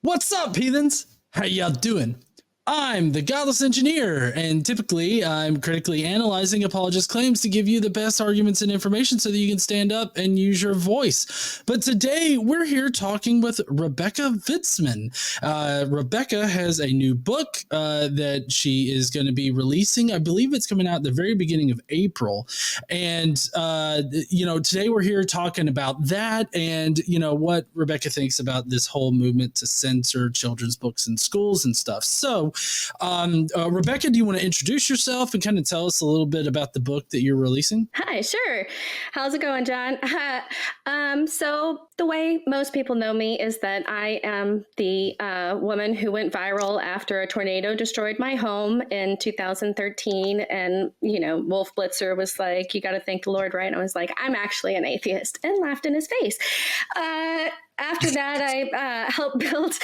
What's up, heathens? How y'all doing? I'm the Godless engineer, and typically I'm critically analyzing apologist claims to give you the best arguments and information so that you can stand up and use your voice. But today we're here talking with Rebecca Vitsmun. Rebecca has a new book that she is going to be releasing. I believe it's coming out at the very beginning of April. And, today we're here talking about that and, what Rebecca thinks about this whole movement to censor children's books in schools and stuff. So, Rebecca, do you want to introduce yourself and kind of tell us a little bit about the book that you're releasing? Hi, sure. How's it going, John? So the way most people know me is that I am the woman who went viral after a tornado destroyed my home in 2013. And, Wolf Blitzer was like, you got to thank the Lord, right? And I was like, I'm actually an atheist, and laughed in his face. After that, I helped build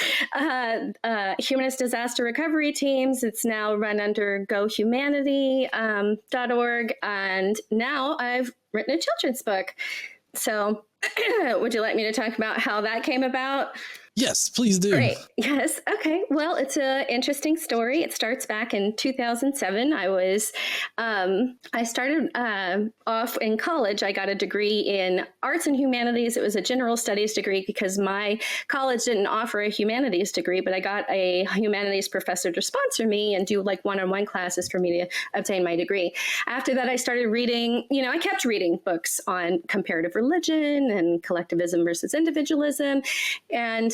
humanist disaster recovery teams. It's now run under GoHumanity.org. And now I've written a children's book. So would you like me to talk about how that came about? Yes, please do. Great. Yes. Okay. Well, it's an interesting story. It starts back in 2007. I started off in college. I got a degree in arts and humanities. It was a general studies degree because my college didn't offer a humanities degree, but I got a humanities professor to sponsor me and do like one-on-one classes for me to obtain my degree. After that, I started reading, I kept reading books on comparative religion and collectivism versus individualism. And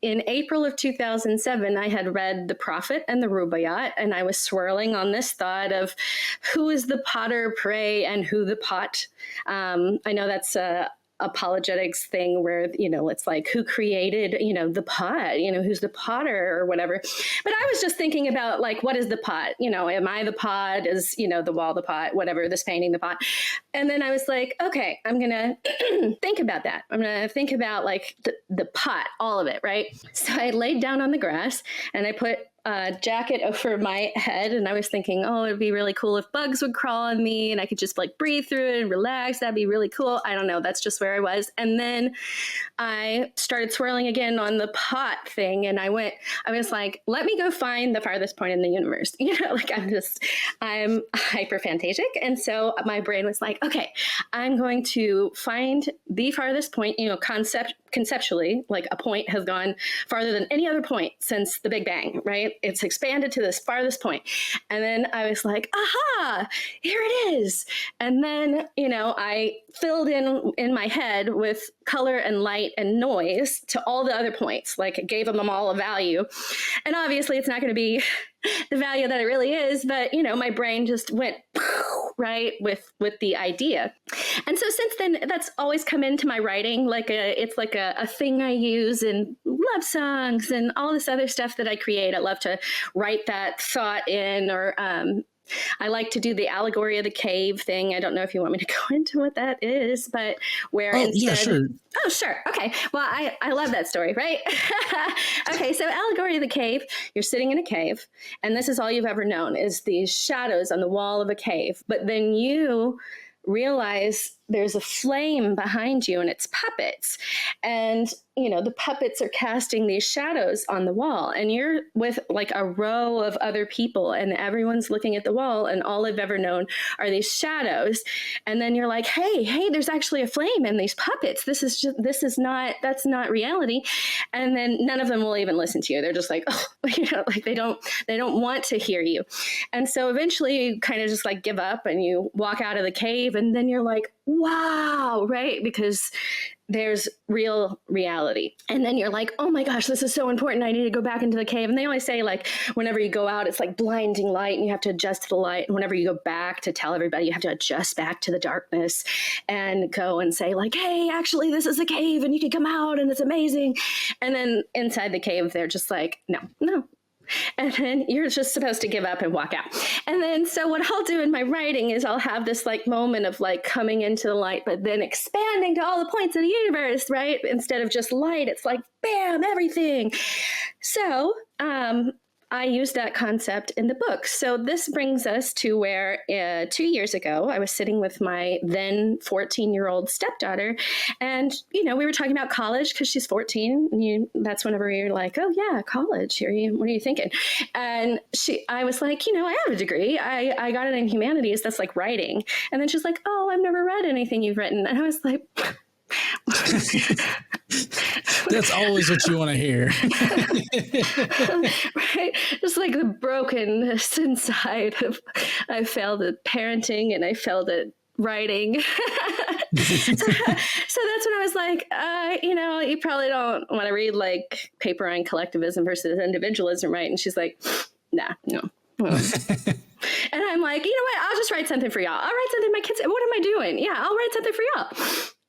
in April of 2007, I had read The Prophet and the Rubaiyat, and I was swirling on this thought of who is the potter, pray, and who the pot. I know that's a apologetics thing where, it's like who created, the pot, who's the potter or whatever. But I was just thinking about like, what is the pot? Am I the pot? Is, the wall the pot? Whatever, this painting the pot. And then I was like, okay, I'm going to think about that. I'm going to think about like the pot, all of it, right? So I laid down on the grass and I put a jacket over my head, and I was thinking, oh, it'd be really cool if bugs would crawl on me and I could just like breathe through it and relax. That'd be really cool. I don't know. That's just where I was. And then I started swirling again on the pot thing, and I was like, let me go find the farthest point in the universe. I'm hyperphantasic. And so my brain was like, okay, I'm going to find the farthest point, conceptually, like a point has gone farther than any other point since the Big Bang, right? It's expanded to this farthest point. And then I was like, aha, here it is. And then, I filled in my head with color and light and noise to all the other points, like gave them all a value. And obviously it's not going to be the value that it really is, but my brain just went right with the idea. And so since then, that's always come into my writing. It's like a thing I use in love songs and all this other stuff that I create. I love to write that thought in, or I like to do the allegory of the cave thing. I don't know if you want me to go into what that is, but where instead... Yeah, sure. Oh, sure. Okay. Well, I love that story, right? Okay, so allegory of the cave, you're sitting in a cave, and this is all you've ever known is these shadows on the wall of a cave. But then you realize there's a flame behind you and it's puppets. And, the puppets are casting these shadows on the wall, and you're with like a row of other people and everyone's looking at the wall, and all I've ever known are these shadows. And then you're like, hey, there's actually a flame and these puppets. That's not reality. And then none of them will even listen to you. They're just like, oh, they don't want to hear you. And so eventually you kind of just like give up and you walk out of the cave, and then you're like, wow, right? Because there's real reality. And then you're like, oh my gosh, this is so important. I need to go back into the cave. And they always say like, whenever you go out, it's like blinding light and you have to adjust to the light. And whenever you go back to tell everybody, you have to adjust back to the darkness and go and say like, hey, actually, this is a cave and you can come out and it's amazing. And then inside the cave, they're just like, no. And then you're just supposed to give up and walk out. And then, so what I'll do in my writing is I'll have this like moment of like coming into the light, but then expanding to all the points of the universe, right? Instead of just light, it's like, bam, everything. So, I used that concept in the book. So this brings us to where 2 years ago, I was sitting with my then 14-year-old stepdaughter, and, we were talking about college because she's 14. And that's whenever you're like, oh yeah, college. What are you thinking? And I was like, I have a degree. I got it in humanities. That's like writing. And then she's like, oh, I've never read anything you've written. And I was like, that's always what you want to hear. Right? Just like the brokenness inside of, I failed at parenting and I failed at writing. So that's when I was like, you probably don't want to read like paper on collectivism versus individualism, right? And she's like, nah, no. And I'm like, you know what? I'll just write something for y'all. I'll write something. My kids, what am I doing? Yeah, I'll write something for y'all.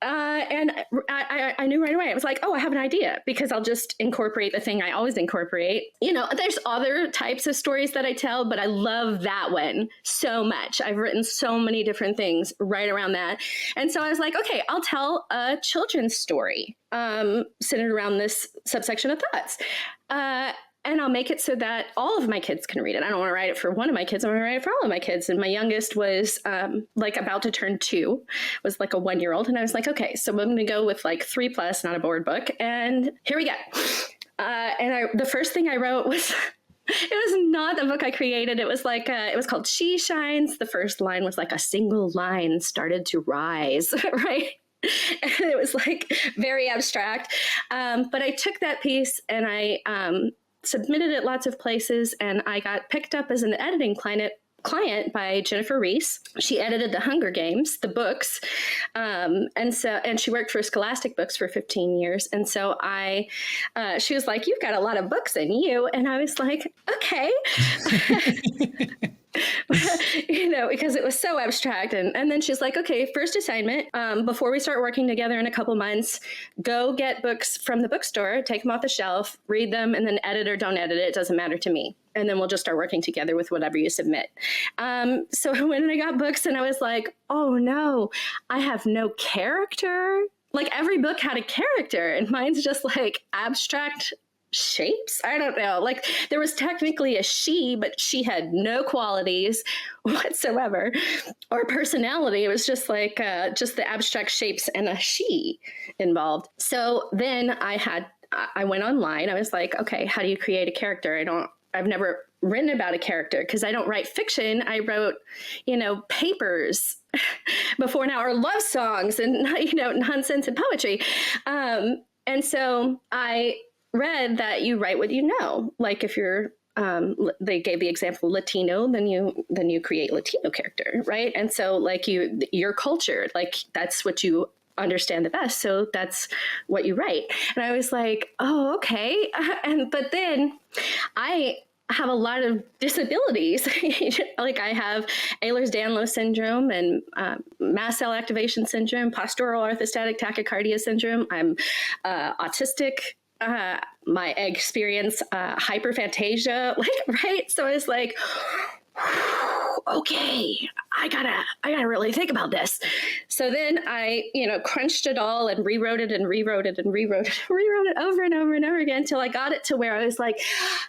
And I knew right away. I was like, oh, I have an idea, because I'll just incorporate the thing I always incorporate. There's other types of stories that I tell, but I love that one so much. I've written so many different things right around that. And so I was like, okay, I'll tell a children's story centered around this subsection of thoughts. And I'll make it so that all of my kids can read it. I don't want to write it for one of my kids. I want to write it for all of my kids. And my youngest was like about to turn 2, was like a 1-year-old. And I was like, okay, so I'm going to go with like 3+, not a board book. And here we go. The first thing I wrote was, it was not the book I created. It was like, it was called She Shines. The first line was like, a single line started to rise, right? And it was like very abstract. But I took that piece and I submitted it lots of places, and I got picked up as an editing client by Jennifer Reese. She edited the Hunger Games, the books. And she worked for Scholastic Books for 15 years. And so she was like, you've got a lot of books in you. And I was like, okay. Because it was so abstract. And then she's like, okay, first assignment, before we start working together in a couple months, go get books from the bookstore, take them off the shelf, read them, and then edit or don't edit it. It doesn't matter to me. And then we'll just start working together with whatever you submit. So I went and I got books, and I was like, oh no, I have no character. Like every book had a character, and mine's just like abstract shapes. I don't know. Like there was technically a she, but she had no qualities whatsoever or personality. It was just like just the abstract shapes and a she involved. So then I went online. I was like, okay, how do you create a character? I've never written about a character because I don't write fiction. I wrote, papers before now, or love songs and, nonsense and poetry. And so I read that you write what you know. Like if you're, they gave the example Latino, then you create Latino character, right? And so like your culture, like that's what you understand the best. So that's what you write. And I was like, oh, okay. But then I have a lot of disabilities. Like I have Ehlers-Danlos syndrome and mast cell activation syndrome, postural orthostatic tachycardia syndrome. I'm autistic. My experience hyperphantasia, right? So I was like, okay, I gotta really think about this. So then I, crunched it all and rewrote it and rewrote it and rewrote it over and over and over again until I got it to where I was like,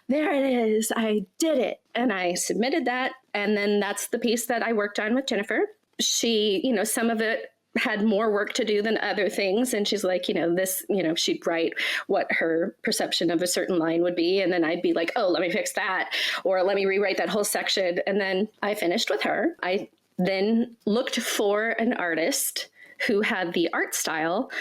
there it is, I did it. And I submitted that. And then that's the piece that I worked on with Jennifer. She, some of it had more work to do than other things. And she's like, she'd write what her perception of a certain line would be. And then I'd be like, oh, let me fix that. Or let me rewrite that whole section. And then I finished with her. I then looked for an artist who had the art style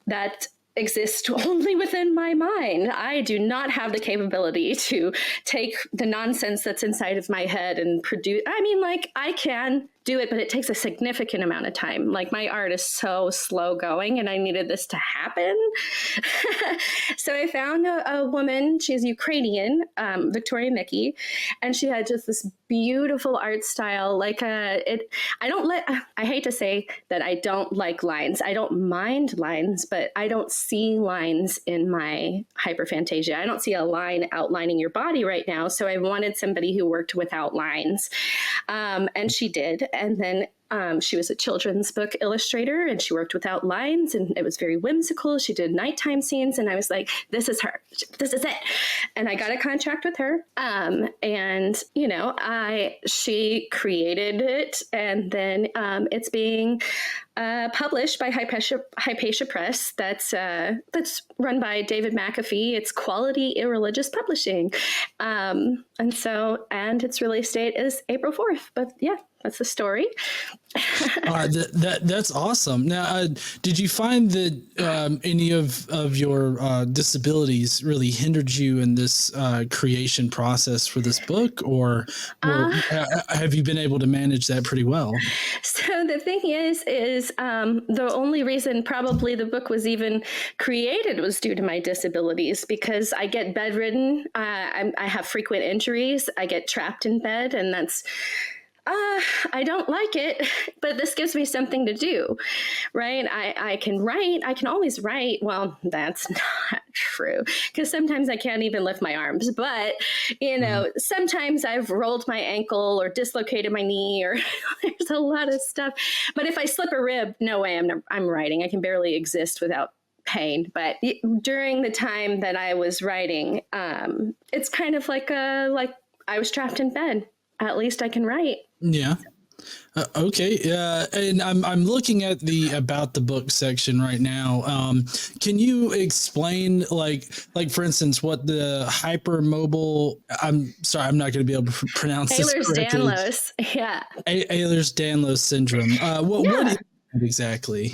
that exists only within my mind. I do not have the capability to take the nonsense that's inside of my head and produce. I can do it, but it takes a significant amount of time. Like my art is so slow going and I needed this to happen. So I found a woman, she's Ukrainian, Victoria Mickey, and she had just this beautiful art style. I hate to say that I don't like lines. I don't mind lines, but I don't see lines in my hyperphantasia. I don't see a line outlining your body right now. So I wanted somebody who worked without lines. And she did. And then she was a children's book illustrator and she worked without lines and it was very whimsical. She did nighttime scenes and I was like, this is her. This is it. and I got a contract with her. And she created it, and then it's being published by Hypatia Press. That's run by David McAfee. It's Quality Irreligious Publishing, and its release date is April 4th. But yeah, that's the story. That's awesome. Now, did you find that any of your disabilities really hindered you in this creation process for this book, or have you been able to manage that pretty well? So the thing is the only reason probably the book was even created was due to my disabilities, because I get bedridden. I have frequent injuries. I get trapped in bed, and that's I don't like it, but this gives me something to do, right? I can write. I can always write. Well, that's not true, because sometimes I can't even lift my arms. But, sometimes I've rolled my ankle or dislocated my knee, or there's a lot of stuff. But if I slip a rib, no way I'm writing. I can barely exist without pain. But during the time that I was writing, it's kind of like I was trapped in bed. At least I can write. Yeah. Okay. And I'm looking at the about the book section right now. Can you explain, like for instance, what the hypermobile? I'm sorry, I'm not going to be able to pronounce this correctly. Ehlers-Danlos. Yeah. Ehlers-Danlos syndrome. What is it exactly?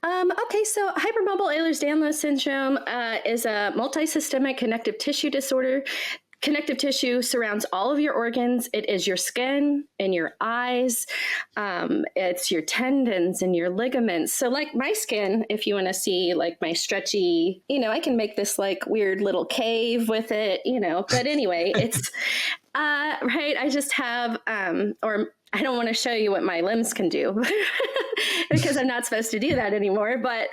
Okay, so hypermobile Ehlers-Danlos syndrome is a multisystemic connective tissue disorder. Connective tissue surrounds all of your organs. It is your skin and your eyes. It's your tendons and your ligaments. So like my skin, if you want to see like my stretchy, I can make this like weird little cave with it, but anyway, it's, right. I just have, or I don't want to show you what my limbs can do because I'm not supposed to do that anymore. But,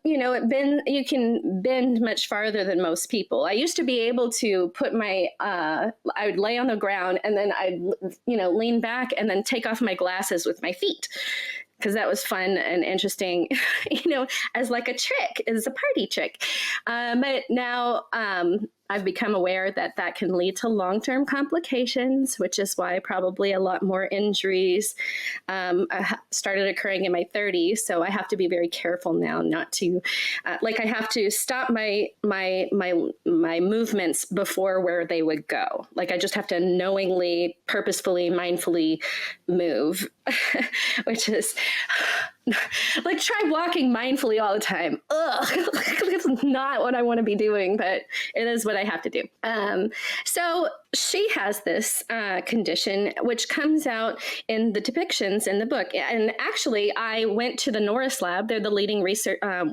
you can bend much farther than most people. I used to be able to put I would lay on the ground and then I'd, lean back and then take off my glasses with my feet, because that was fun and interesting, as like a trick, as a party trick. But now I've become aware that can lead to long-term complications, which is why probably a lot more injuries started occurring in my 30s. So I have to be very careful now not to, I have to stop my movements before where they would go. Like I just have to knowingly, purposefully, mindfully move, which is like try walking mindfully all the time. Ugh, it's not what I want to be doing, but it is what I have to do. So she has this condition, which comes out in the depictions in the book. And actually, I went to the Norris lab. They're the leading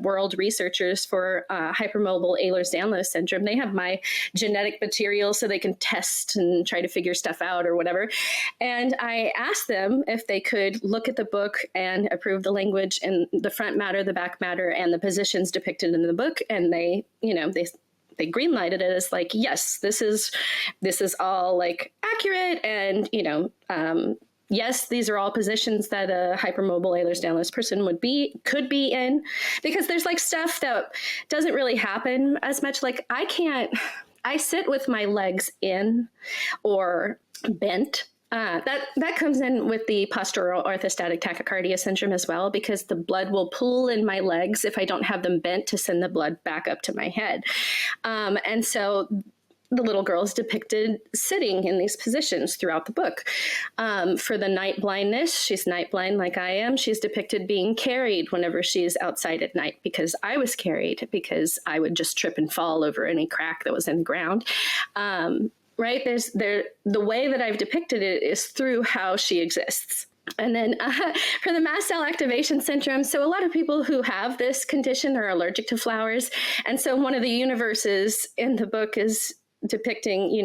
world researchers for hypermobile Ehlers-Danlos syndrome. They have my genetic material so they can test and try to figure stuff out or whatever. And I asked them if they could look at the book and approve the language and the front matter, the back matter, and the positions depicted in the book. And they greenlighted it as like, yes, this is all like accurate. And, yes, these are all positions that a hypermobile Ehlers-Danlos person could be in, because there's like stuff that doesn't really happen as much. Like I sit with my legs in or bent. That comes in with the postural orthostatic tachycardia syndrome as well, because the blood will pool in my legs if I don't have them bent to send the blood back up to my head. And so the little girl is depicted sitting in these positions throughout the book. For the night blindness, she's night blind like I am. She's depicted being carried whenever she's outside at night, because I was carried, because I would just trip and fall over any crack that was in the ground. Right? The way that I've depicted it is through how she exists. And then for the mast cell activation syndrome, so a lot of people who have this condition are allergic to flowers. And so one of the universes in the book is depicting,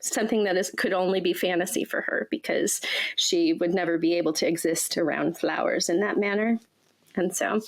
something that could only be fantasy for her, because she would never be able to exist around flowers in that manner. And so,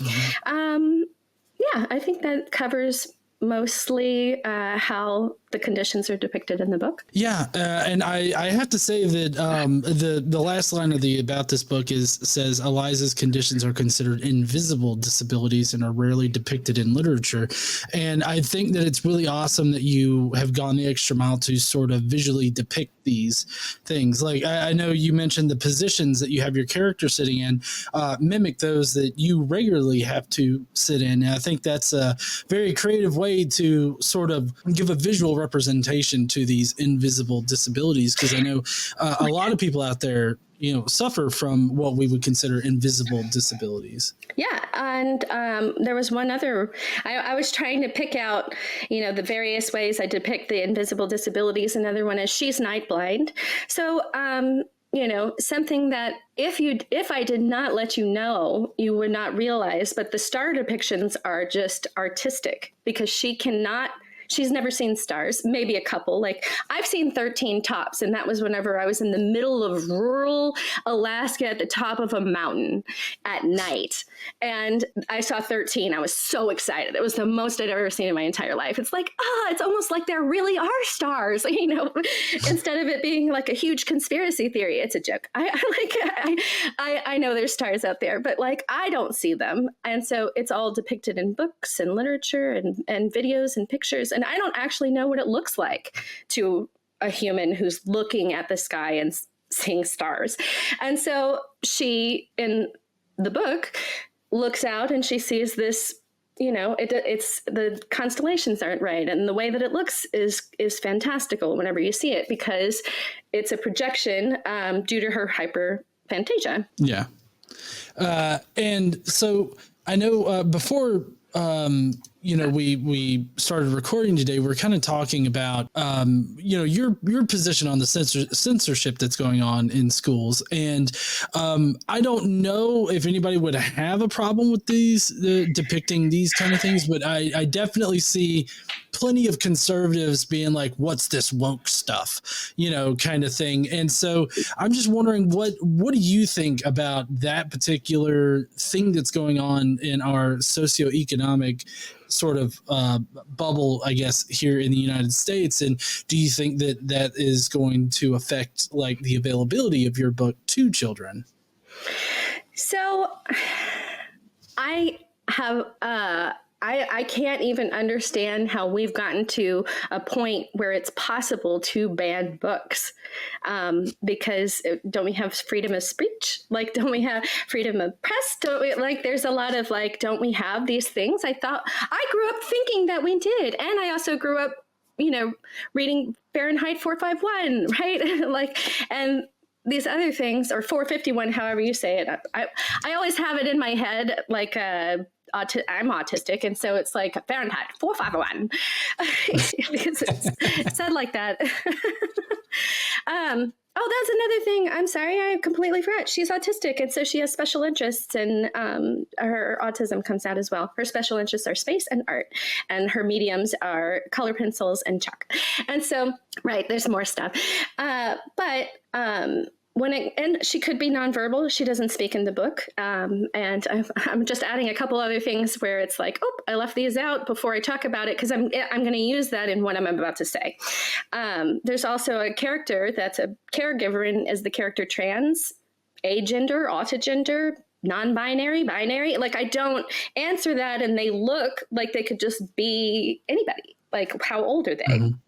I think that covers mostly how the conditions are depicted in the book. Yeah, and I have to say that the last line of the about this book says Eliza's conditions are considered invisible disabilities and are rarely depicted in literature, and I think that it's really awesome that you have gone the extra mile to sort of visually depict these things. Like I know you mentioned the positions that you have your character sitting in mimic those that you regularly have to sit in, and I think that's a very creative way to sort of give a visual representation to these invisible disabilities, because I know a lot of people out there suffer from what we would consider invisible disabilities. Yeah, and there was one other. I was trying to pick out, the various ways I depict the invisible disabilities. Another one is she's night blind. So, something that if I did not let you know, you would not realize. But the star depictions are just artistic because she's never seen stars, maybe a couple. Like I've seen 13 tops, and that was whenever I was in the middle of rural Alaska at the top of a mountain at night. And I saw 13. I was so excited. It was the most I'd ever seen in my entire life. It's like, it's almost like there really are stars, instead of it being like a huge conspiracy theory. It's a joke. I know there's stars out there, but like I don't see them. And so it's all depicted in books and literature and videos and pictures. And I don't actually know what it looks like to a human who's looking at the sky and seeing stars. And so she, in the book, looks out and she sees this, it's the constellations aren't right. And the way that it looks is fantastical whenever you see it, because it's a projection due to her hyperphantasia. Yeah. And so I know before we started recording today, we're kind of talking about, your position on the censorship that's going on in schools. And I don't know if anybody would have a problem with depicting these kind of things, but I definitely see plenty of conservatives being like, what's this woke stuff, kind of thing. And so I'm just wondering, what do you think about that particular thing that's going on in our socioeconomic sort of bubble, I guess, here in the United States? And do you think that is going to affect like the availability of your book to children? So I have I can't even understand how we've gotten to a point where it's possible to ban books, because don't we have freedom of speech? Like, don't we have freedom of press? Don't we, like, there's a lot of like, don't we have these things? I grew up thinking that we did. And I also grew up, reading Fahrenheit 451, right? like, and these other things, or 451, however you say it. I always have it in my head, like, I'm autistic, and so it's like Fahrenheit 451 because it's said like that. That's another thing. I'm sorry, I completely forgot. She's autistic, and so she has special interests, and her autism comes out as well. Her special interests are space and art, and her mediums are color pencils and chalk. And so, right, there's more stuff. But and she could be nonverbal. She doesn't speak in the book. And I'm just adding a couple other things where it's like, I left these out before I talk about it because I'm going to use that in what I'm about to say. There's also a character that's a caregiver and is the character trans, agender, autogender, non-binary, binary. Like, I don't answer that, and they look like they could just be anybody. Like, how old are they? Mm-hmm.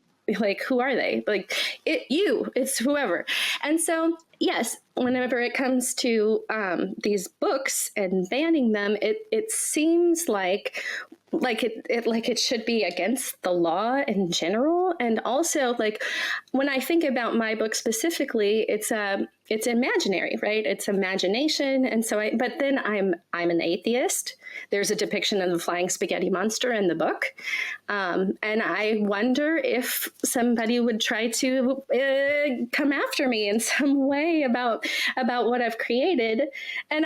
Like, who are they? Like, it's whoever. And so, yes, whenever it comes to these books and banning them, it seems like it should be against the law in general. And also, like, when I think about my book specifically, it's imaginary, right? It's imagination. And so but then I'm an atheist. There's a depiction of the flying spaghetti monster in the book. And I wonder if somebody would try to come after me in some way about what I've created. And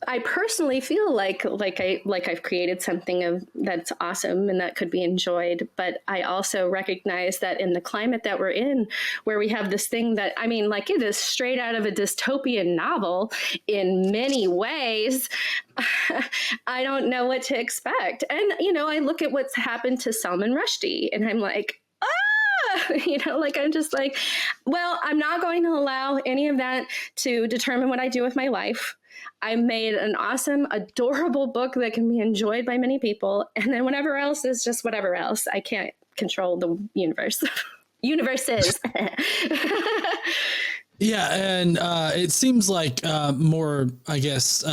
I personally feel like I've created something that's awesome and that could be enjoyed. But I also recognize that in the climate that we're in, where we have this thing that, I mean, like, it is straight out of a dystopian novel in many ways. I don't know what to expect. And, I look at what's happened to Salman Rushdie and I'm like, I'm just like, well, I'm not going to allow any of that to determine what I do with my life. I made an awesome, adorable book that can be enjoyed by many people. And then whatever else is just whatever else. I can't control the universe. Universes. Yeah. And it seems like more, I guess,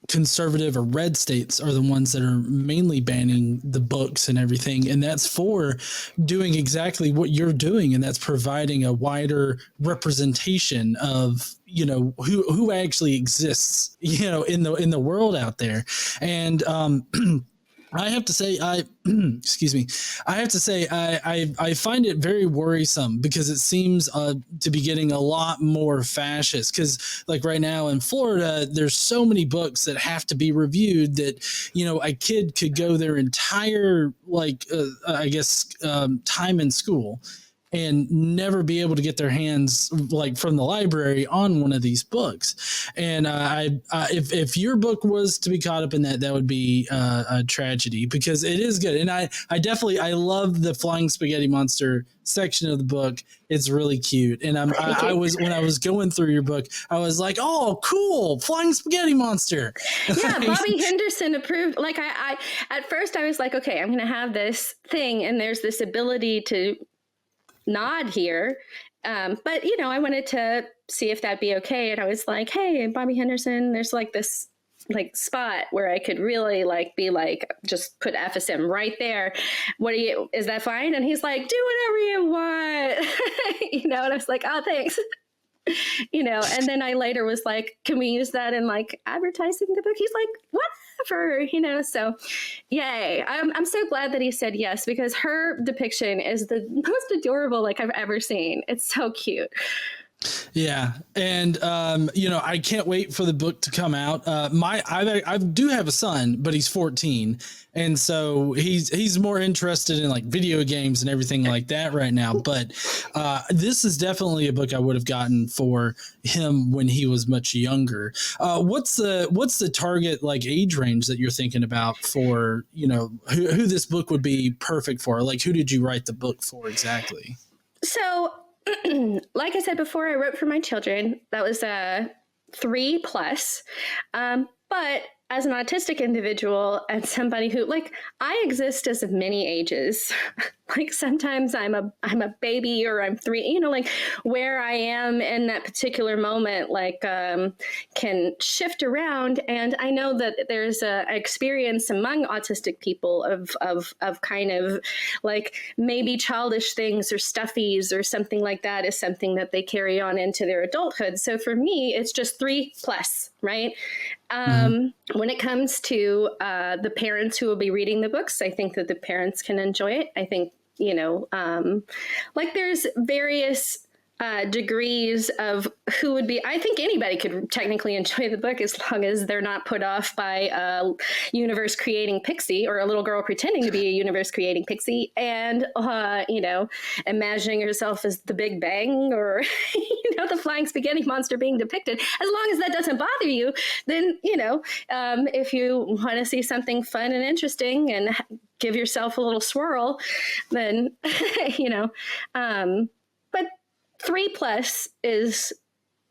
conservative or red states are the ones that are mainly banning the books and everything. And that's for doing exactly what you're doing. And that's providing a wider representation of, who actually exists, in the world out there. And, I have to say, excuse me. I have to say, I find it very worrisome because it seems to be getting a lot more fascist. Because like right now in Florida, there's so many books that have to be reviewed that a kid could go their entire time in school and never be able to get their hands from the library on one of these books. And if your book was to be caught up in that, that would be a tragedy because it is good. And I love the flying spaghetti monster section of the book. It's really cute. And when I was going through your book, I was like, oh, cool, flying spaghetti monster. Yeah, Bobby Henderson approved. Like I at first I was like, okay, I'm going to have this thing and there's this ability to nod here. But, I wanted to see if that'd be okay. And I was like, hey, Bobby Henderson, there's this spot where I could really be just put FSM right there. Is that fine? And he's like, do whatever you want. And I was like, oh, thanks. And then I later was like, can we use that in advertising the book? He's like, whatever, so yay. I'm so glad that he said yes, because her depiction is the most adorable I've ever seen. It's so cute. Yeah. And, I can't wait for the book to come out. I do have a son, but he's 14. And so he's more interested in video games and everything like that right now. But this is definitely a book I would have gotten for him when he was much younger. What's the target age range that you're thinking about for, who this book would be perfect for? Who did you write the book for exactly? So, like I said before, I wrote for my children. That was 3+. But as an autistic individual and somebody who I exist as of many ages, sometimes I'm a baby or I'm 3, where I am in that particular moment, can shift around. And I know that there's a experience among autistic people of kind of maybe childish things or stuffies or something like that is something that they carry on into their adulthood. So for me, it's just 3+, right? When it comes to the parents who will be reading the books, I think that the parents can enjoy it. I think, there's various degrees of who would be. I think anybody could technically enjoy the book as long as they're not put off by a universe creating pixie or a little girl pretending to be a universe creating pixie and, imagining herself as the Big Bang or, the flying spaghetti monster being depicted. As long as that doesn't bother you, then, if you want to see something fun and interesting and give yourself a little swirl, then, but 3+ is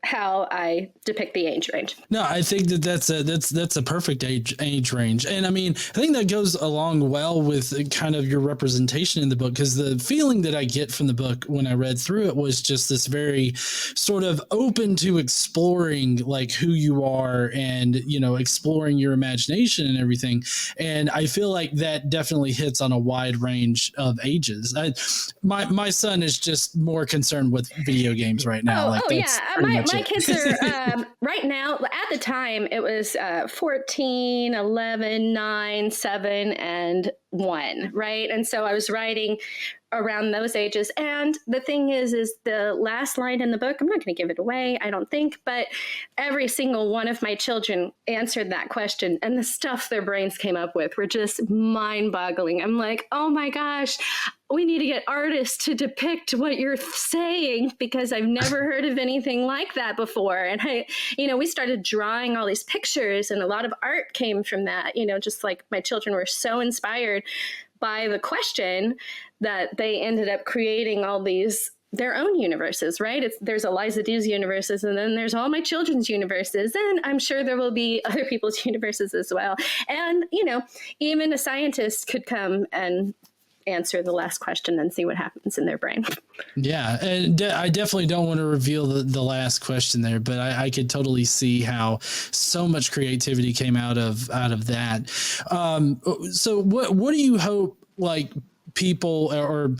how I depict the age range. No, I think that's a perfect age range. And I mean, I think that goes along well with kind of your representation in the book, because the feeling that I get from the book when I read through it was just this very sort of open to exploring who you are and, exploring your imagination and everything. And I feel like that definitely hits on a wide range of ages. My son is just more concerned with video games right now. My kids are right now, at the time it was 14, 11, 9, 7, and 1, right? And so I was writing around those ages. And the thing is the last line in the book, I'm not going to give it away, I don't think, but every single one of my children answered that question, and the stuff their brains came up with were just mind-boggling. I'm like, oh my gosh, we need to get artists to depict what you're saying, because I've never heard of anything like that before. And we started drawing all these pictures, and a lot of art came from that, just like my children were so inspired by the question that they ended up creating all these their own universes, right? There's Eliza Dee's universes, and then there's all my children's universes, and I'm sure there will be other people's universes as well. And, even a scientist could come and answer the last question and see what happens in their brain. Yeah, and I definitely don't want to reveal the last question there, but I could totally see how so much creativity came out of that. So what do you hope, like, people or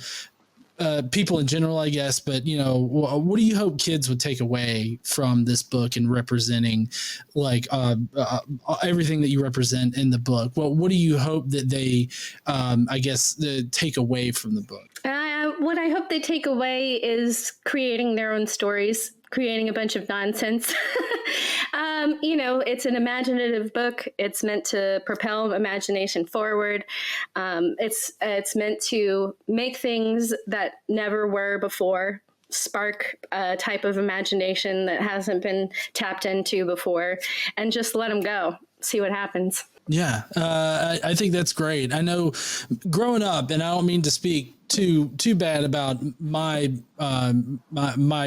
people in general, I guess, but what do you hope kids would take away from this book and representing, like, everything that you represent in the book? What do you hope that they, take away from the book? What I hope they take away is creating their own stories, creating a bunch of nonsense. It's an imaginative book. It's meant to propel imagination forward. It's meant to make things that never were before, spark a type of imagination that hasn't been tapped into before, and just let them go, see what happens. Yeah, I think that's great. I know growing up, and I don't mean to speak too bad about my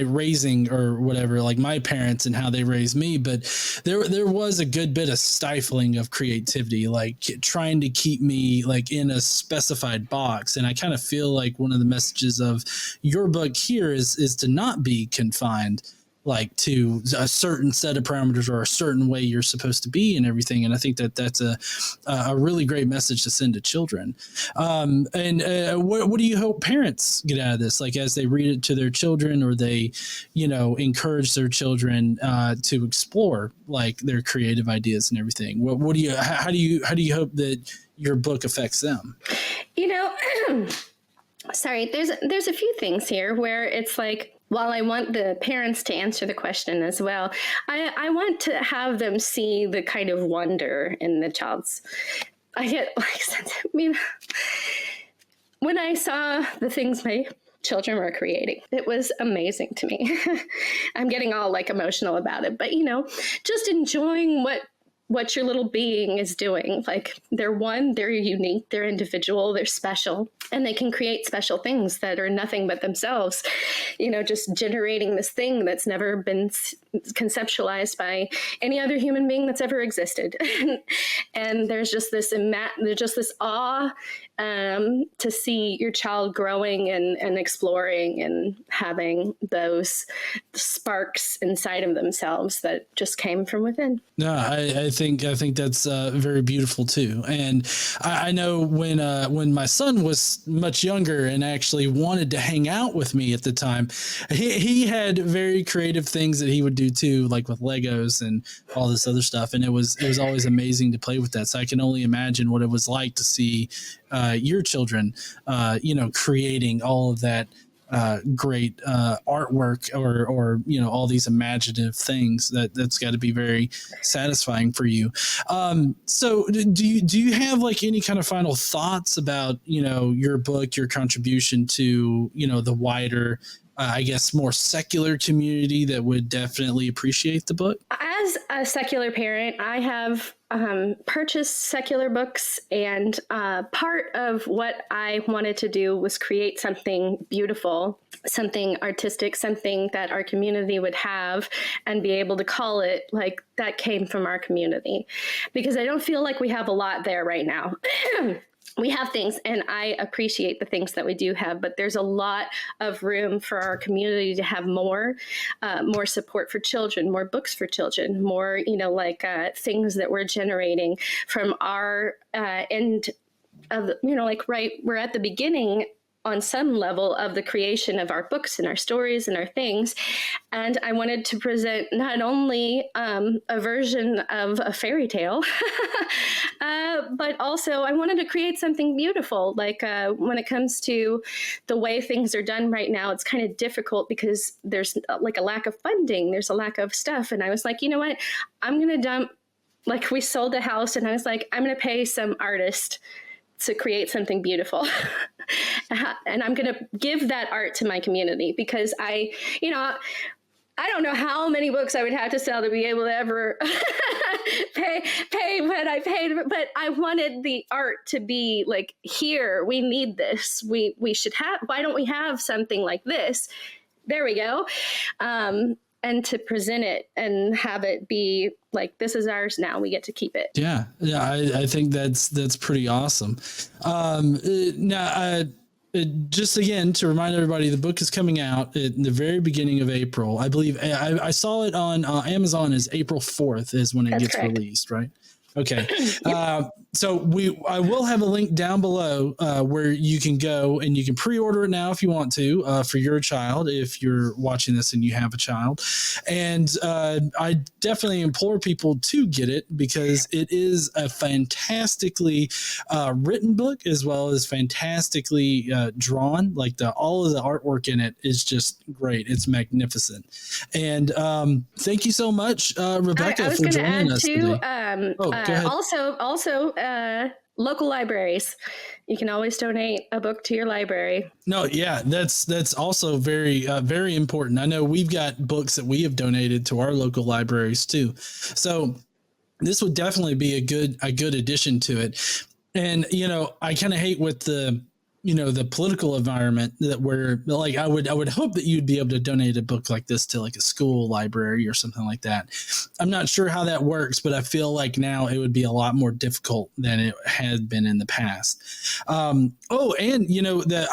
raising or whatever, like my parents and how they raised me, but there was a good bit of stifling of creativity, like trying to keep me like in a specified box. And I kind of feel like one of the messages of your book here is to not be confined, like, to a certain set of parameters or a certain way you're supposed to be and everything. And I think that's a really great message to send to children. What do you hope parents get out of this? Like, as they read it to their children, or they, encourage their children to explore, like, their creative ideas and everything. How do you hope that your book affects them? Sorry, there's a few things here where it's like, while I want the parents to answer the question as well, I want to have them see the kind of wonder in the child's. I get when I saw the things my children were creating, it was amazing to me. I'm getting all like emotional about it, but just enjoying what your little being is doing. Like, they're unique, they're individual, they're special, and they can create special things that are nothing but themselves, just generating this thing that's never been conceptualized by any other human being that's ever existed. And there's just this awe to see your child growing and exploring and having those sparks inside of themselves that just came from within. No, I think that's very beautiful too. And I know when my son was much younger and actually wanted to hang out with me at the time, he had very creative things that he would do too, like with Legos and all this other stuff. And it was always amazing to play with that. So I can only imagine what it was like to see your children, creating all of that great artwork or all these imaginative things. That's got to be very satisfying for you. So do you have like any kind of final thoughts about your book, your contribution to the wider I guess more secular community that would definitely appreciate the book? As a secular parent, I have purchased secular books, and part of what I wanted to do was create something beautiful, something artistic, something that our community would have and be able to call it like that came from our community, because I don't feel like we have a lot there right now. We have things, and I appreciate the things that we do have, but there's a lot of room for our community to have more support for children, more books for children, more, things that we're generating from our end of, we're at the beginning on some level of the creation of our books and our stories and our things. And I wanted to present not only a version of a fairy tale, but also I wanted to create something beautiful. Like when it comes to the way things are done right now, it's kind of difficult because there's like a lack of funding, there's a lack of stuff. And I was like, you know what, I'm going to dump, like we sold a house and I was like, I'm going to pay some artist to create something beautiful. And I'm going to give that art to my community because I don't know how many books I would have to sell to be able to ever pay what I paid, but I wanted the art to be like, here, we need this. We should have, why don't we have something like this? There we go. And to present it and have it be like, this is ours now, we get to keep it. Yeah. I think that's pretty awesome. Now, just again, to remind everybody, the book is coming out in the very beginning of April. I believe I saw it on Amazon as April 4th is when it gets released, right? Okay. So I will have a link down below where you can go and you can pre-order it now if you want to for your child, if you're watching this and you have a child. And I definitely implore people to get it because it is a fantastically written book as well as fantastically drawn. Like all of the artwork in it is just great. It's magnificent. And thank you so much, Rebecca, for joining us today. Go ahead. Also, local libraries. You can always donate a book to your library. No, yeah, that's also very, very important. I know we've got books that we have donated to our local libraries too. So this would definitely be a good addition to it. And, I kind of hate with the political environment that we're like, I would hope that you'd be able to donate a book like this to like a school library or something like that. I'm not sure how that works, but I feel like now it would be a lot more difficult than it had been in the past.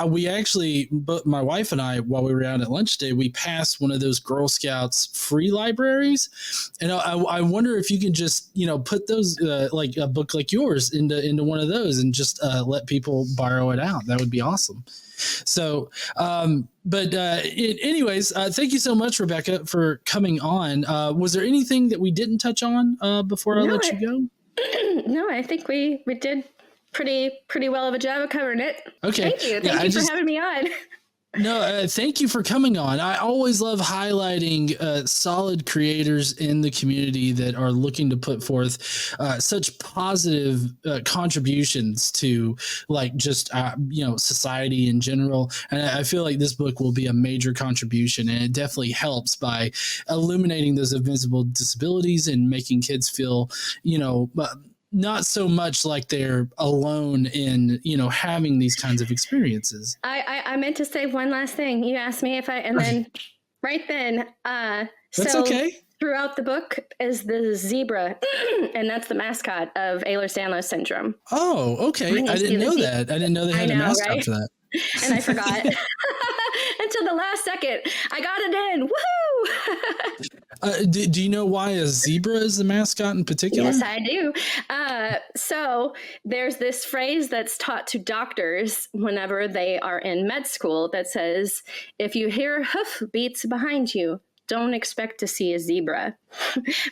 We actually, but my wife and I, while we were out at lunch today, we passed one of those Girl Scouts free libraries. And I wonder if you can just, put those, like a book like yours into one of those and just let people borrow it out. That would be awesome. So, anyways, thank you so much, Rebecca, for coming on. Was there anything that we didn't touch on before I let you go? No, I think we did pretty well of a job of covering it. Okay. Thank you. Thank you for having me on. No, thank you for coming on. I always love highlighting solid creators in the community that are looking to put forth such positive contributions to like just, society in general. And I feel like this book will be a major contribution, and it definitely helps by illuminating those invisible disabilities and making kids feel, not so much like they're alone in, having these kinds of experiences. I meant to say one last thing. You asked me if That's okay. Throughout the book is the zebra, and that's the mascot of Ehlers-Danlos syndrome. Oh, okay. I didn't know that. I didn't know they had a mascot right? for that. And I forgot until the last second. I got it in. Woohoo! Do you know why a zebra is the mascot in particular? Yes, I do. So there's this phrase that's taught to doctors whenever they are in med school that says, if you hear hoof beats behind you, don't expect to see a zebra.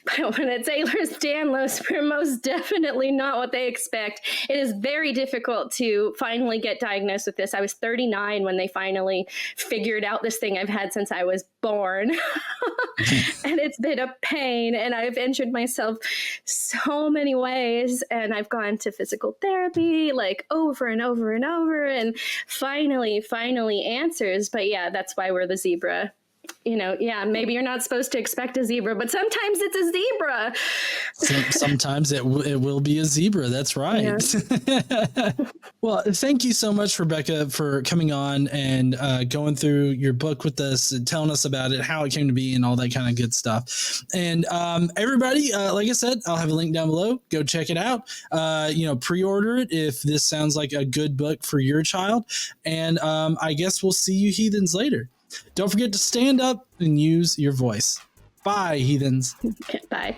But when it's Ehlers-Danlos, we're most definitely not what they expect. It is very difficult to finally get diagnosed with this. I was 39 when they finally figured out this thing I've had since I was born. And it's been a pain, and I've injured myself so many ways, and I've gone to physical therapy like over and over and over, and finally answers. But yeah, that's why we're the zebra. Maybe you're not supposed to expect a zebra, but sometimes it's a zebra. Sometimes it will be a zebra. That's right. Yeah. Well, thank you so much, Rebecca, for coming on and going through your book with us and telling us about it, how it came to be, and all that kind of good stuff. And everybody, like I said, I'll have a link down below. Go check it out. Pre-order it if this sounds like a good book for your child. And I guess we'll see you heathens later. Don't forget to stand up and use your voice. Bye, heathens. Bye.